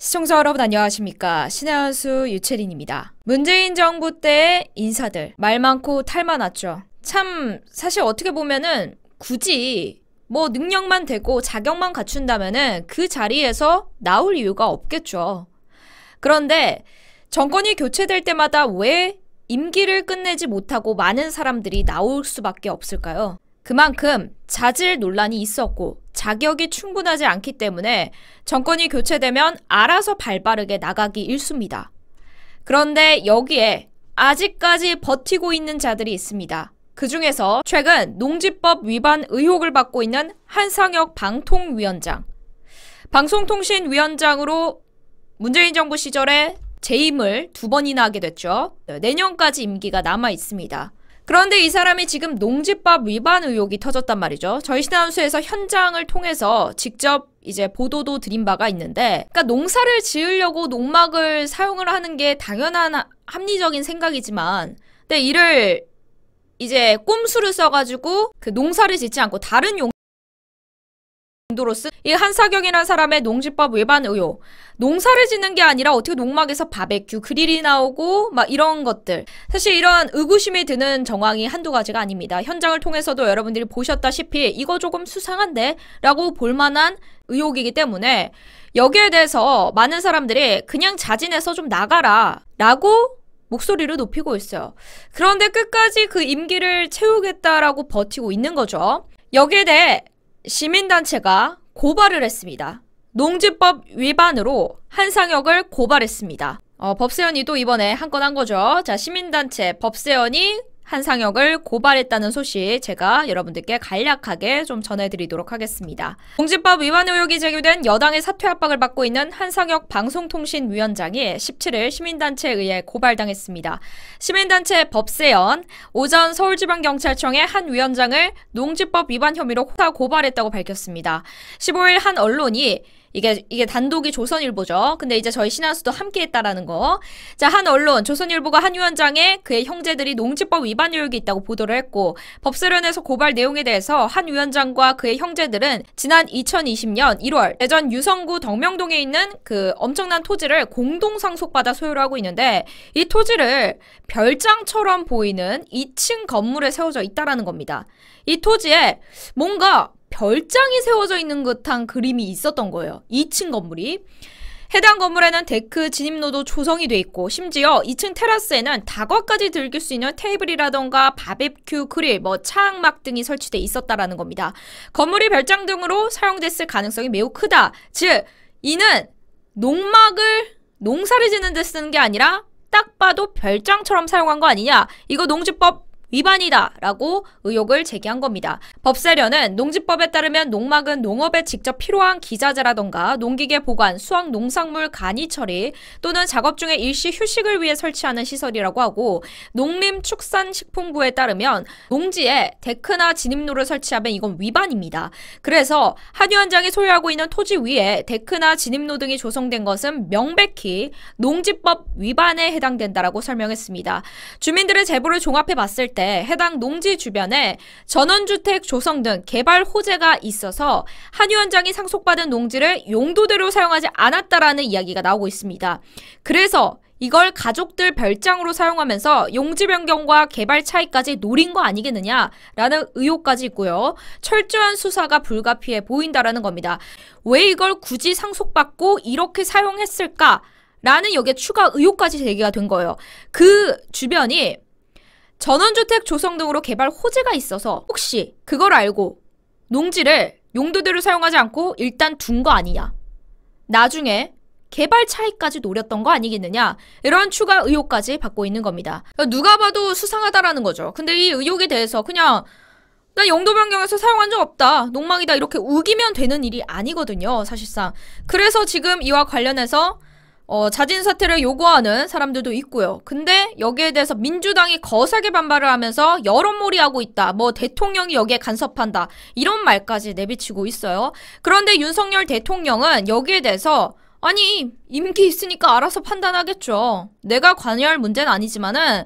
시청자 여러분 안녕하십니까. 신의 한수 유채린입니다. 문재인 정부 때의 인사들 말 많고 탈 많았죠. 참 사실 어떻게 보면은 굳이 뭐 능력만 되고 자격만 갖춘다면은 그 자리에서 나올 이유가 없겠죠. 그런데 정권이 교체될 때마다 왜 임기를 끝내지 못하고 많은 사람들이 나올 수밖에 없을까요? 그만큼 자질 논란이 있었고 자격이 충분하지 않기 때문에 정권이 교체되면 알아서 발빠르게 나가기 일쑤입니다. 그런데 여기에 아직까지 버티고 있는 자들이 있습니다. 그 중에서 최근 농지법 위반 의혹을 받고 있는 한상혁 방통위원장. 방송통신위원장으로 문재인 정부 시절에 재임을 2번이나 하게 됐죠. 내년까지 임기가 남아 있습니다. 그런데 이 사람이 지금 농지법 위반 의혹이 터졌단 말이죠. 저희 신한수에서 현장을 통해서 직접 이제 보도도 드린 바가 있는데, 그러니까 농사를 지으려고 농막을 사용을 하는 게 당연한 합리적인 생각이지만, 근데 이를 이제 꼼수를 써가지고 그 농사를 짓지 않고 다른 용도로 쓴 이 한사경이라는 사람의 농지법 위반 의혹. 농사를 짓는 게 아니라 어떻게 농막에서 바베큐, 그릴이 나오고 막 이런 것들. 사실 이런 의구심이 드는 정황이 한두 가지가 아닙니다. 현장을 통해서도 여러분들이 보셨다시피 이거 조금 수상한데? 라고 볼만한 의혹이기 때문에 여기에 대해서 많은 사람들이 그냥 자진해서 좀 나가라 라고 목소리를 높이고 있어요. 그런데 끝까지 그 임기를 채우겠다라고 버티고 있는 거죠. 여기에 대해 시민단체가 고발을 했습니다. 농지법 위반으로 한상혁을 고발했습니다. 법세원이 또 이번에 한 건 한 거죠. 자, 시민단체 법세원이 한상혁을 고발했다는 소식 제가 여러분들께 간략하게 좀 전해드리도록 하겠습니다. 농지법 위반 의혹이 제기된 여당의 사퇴 압박을 받고 있는 한상혁 방송통신위원장이 17일 시민단체에 의해 고발당했습니다. 시민단체 법세원 오전 서울지방경찰청에 한 위원장을 농지법 위반 혐의로 고발했다고 밝혔습니다. 15일 한 언론이 이게 단독이 조선일보죠. 근데 이제 저희 신한수도 함께 했다라는 거. 자, 한 언론, 조선일보가 한 위원장의 그의 형제들이 농지법 위반 의혹이 있다고 보도를 했고, 법세련에서 고발 내용에 대해서 한 위원장과 그의 형제들은 지난 2020년 1월 대전 유성구 덕명동에 있는 그 엄청난 토지를 공동 상속받아 소유를 하고 있는데, 이 토지를 별장처럼 보이는 2층 건물에 세워져 있다라는 겁니다. 이 토지에 뭔가 별장이 세워져 있는 듯한 그림이 있었던 거예요. 2층 건물이. 해당 건물에는 데크, 진입로도 조성이 돼 있고, 심지어 2층 테라스에는 다과까지 즐길 수 있는 테이블이라던가 바베큐 그릴, 차항막 등이 설치돼 있었다라는 겁니다. 건물이 별장 등으로 사용됐을 가능성이 매우 크다. 즉, 이는 농사를 짓는 데 쓰는 게 아니라 딱 봐도 별장처럼 사용한 거 아니냐. 이거 농지법 위반이다 라고 의혹을 제기한 겁니다. 법세련은 농지법에 따르면 농막은 농업에 직접 필요한 기자재라던가 농기계 보관, 수확 농산물 간이 처리 또는 작업 중에 일시 휴식을 위해 설치하는 시설이라고 하고, 농림축산식품부에 따르면 농지에 데크나 진입로를 설치하면 이건 위반입니다. 그래서 한 위원장이 소유하고 있는 토지 위에 데크나 진입로 등이 조성된 것은 명백히 농지법 위반에 해당된다라고 설명했습니다. 주민들의 제보를 종합해 봤을 때 해당 농지 주변에 전원주택 조성 등 개발 호재가 있어서 한 위원장이 상속받은 농지를 용도대로 사용하지 않았다라는 이야기가 나오고 있습니다. 그래서 이걸 가족들 별장으로 사용하면서 용지 변경과 개발 차이까지 노린 거 아니겠느냐라는 의혹까지 있고요. 철저한 수사가 불가피해 보인다라는 겁니다. 왜 이걸 굳이 상속받고 이렇게 사용했을까? 라는 여기에 추가 의혹까지 제기가 된 거예요. 그 주변이 전원주택 조성 등으로 개발 호재가 있어서 혹시 그걸 알고 농지를 용도대로 사용하지 않고 일단 둔 거 아니냐. 나중에 개발 차이까지 노렸던 거 아니겠느냐. 이런 추가 의혹까지 받고 있는 겁니다. 누가 봐도 수상하다라는 거죠. 근데 이 의혹에 대해서 그냥 나 용도 변경해서 사용한 적 없다. 농막이다. 이렇게 우기면 되는 일이 아니거든요. 사실상. 그래서 지금 이와 관련해서 자진 사퇴를 요구하는 사람들도 있고요. 근데 여기에 대해서 민주당이 거세게 반발을 하면서 여론몰이하고 있다. 대통령이 여기에 간섭한다. 이런 말까지 내비치고 있어요. 그런데 윤석열 대통령은 여기에 대해서 아니 임기 있으니까 알아서 판단하겠죠. 내가 관여할 문제는 아니지만은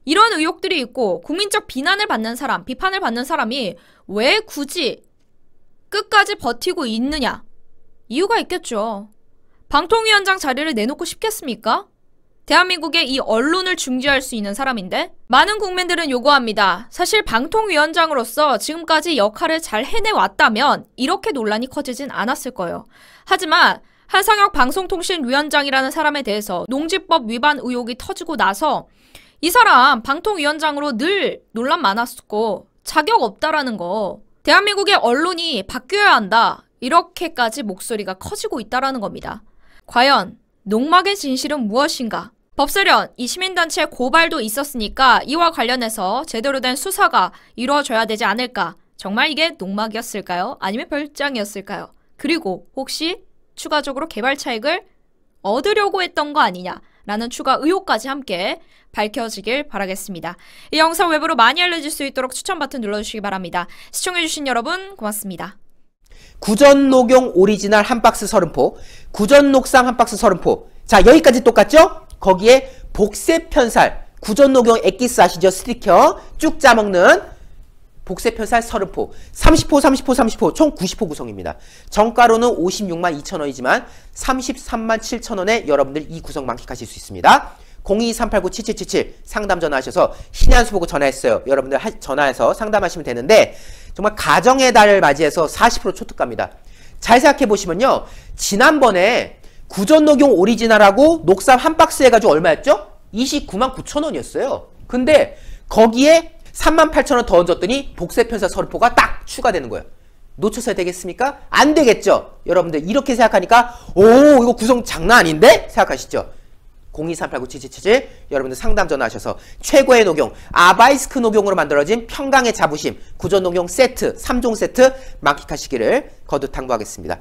이런 의혹들이 있고 국민적 비난을 받는 사람, 비판을 받는 사람이 왜 굳이 끝까지 버티고 있느냐. 이유가 있겠죠. 방통위원장 자리를 내놓고 싶겠습니까? 대한민국의 이 언론을 중지할 수 있는 사람인데 많은 국민들은 요구합니다. 사실 방통위원장으로서 지금까지 역할을 잘 해내왔다면 이렇게 논란이 커지진 않았을 거예요. 하지만 한상혁 방송통신위원장이라는 사람에 대해서 농지법 위반 의혹이 터지고 나서 이 사람 방통위원장으로 늘 논란 많았었고 자격 없다라는 거, 대한민국의 언론이 바뀌어야 한다, 이렇게까지 목소리가 커지고 있다라는 겁니다. 과연 농막의 진실은 무엇인가? 법사련, 이 시민단체 고발도 있었으니까 이와 관련해서 제대로 된 수사가 이루어져야 되지 않을까? 정말 이게 농막이었을까요? 아니면 별장이었을까요? 그리고 혹시 추가적으로 개발 차익을 얻으려고 했던 거 아니냐라는 추가 의혹까지 함께 밝혀지길 바라겠습니다. 이 영상 외부로 많이 알려질 수 있도록 추천 버튼 눌러주시기 바랍니다. 시청해주신 여러분 고맙습니다. 구전녹용 오리지널 한 박스 30포, 구전녹삼 한 박스 30포. 자, 여기까지 똑같죠? 거기에 복세편살, 구전녹용 엑기스 아시죠? 스티커 쭉 짜먹는 복세편살 30포, 30포, 30포, 30포, 총 90포 구성입니다. 정가로는 56만 2천원이지만 33만 7천원에 여러분들 이 구성 만끽하실 수 있습니다. 02-389-7777 상담 전화하셔서 신의 수 보고 전화했어요. 여러분들 전화해서 상담하시면 되는데 정말 가정의 달을 맞이해서 40% 초특가입니다. 잘 생각해보시면요. 지난번에 구전녹용 오리지널하고 녹삼 한 박스 해가지고 얼마였죠? 29만 9천원이었어요. 근데 거기에 3만 8천원 더 얹었더니 복세편살 30포가 딱 추가되는 거예요. 놓쳐서야 되겠습니까? 안 되겠죠? 여러분들 이렇게 생각하니까 오, 이거 구성 장난 아닌데? 생각하시죠? 02-389-7777 여러분들 상담 전화하셔서 최고의 녹용, 아바이스크 녹용으로 만들어진 평강의 자부심 구전녹용 세트 3종 세트 만끽하시기를 거듭 당부하겠습니다.